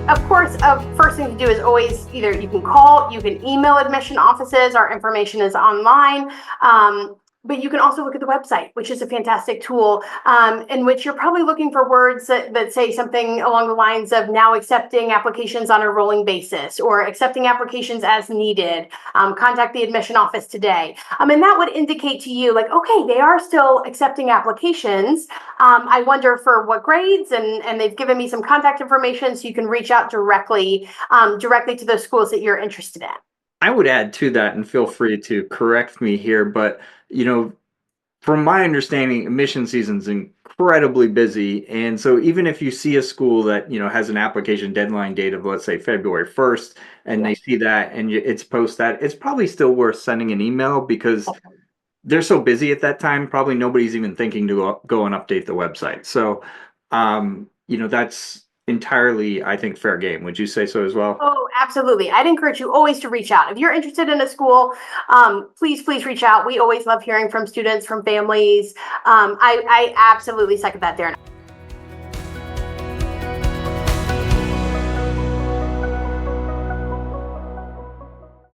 Of course, first thing to do is always either you can call, you can email admission offices. Our information is online. But you can also look at the website, which is a fantastic tool, in which you're probably looking for words that say something along the lines of now accepting applications on a rolling basis or accepting applications as needed. Contact the admission office today. And that would indicate to you like, okay, they are still accepting applications. I wonder for what grades, and they've given me some contact information so you can reach out directly to those schools that you're interested in. I would add to that, and feel free to correct me here, but from my understanding, admission season's incredibly busy, and so even if you see a school that has an application deadline date of, let's say, February 1st, and Yeah. they see that and it's post that, it's probably still worth sending an email because they're so busy at that time. Probably nobody's even thinking to go and update the website. So, that's entirely, I think, fair game. Would you say so as well? Oh, absolutely. I'd encourage you always to reach out. If you're interested in a school, please reach out. We always love hearing from students, from families. I absolutely second that, Darren.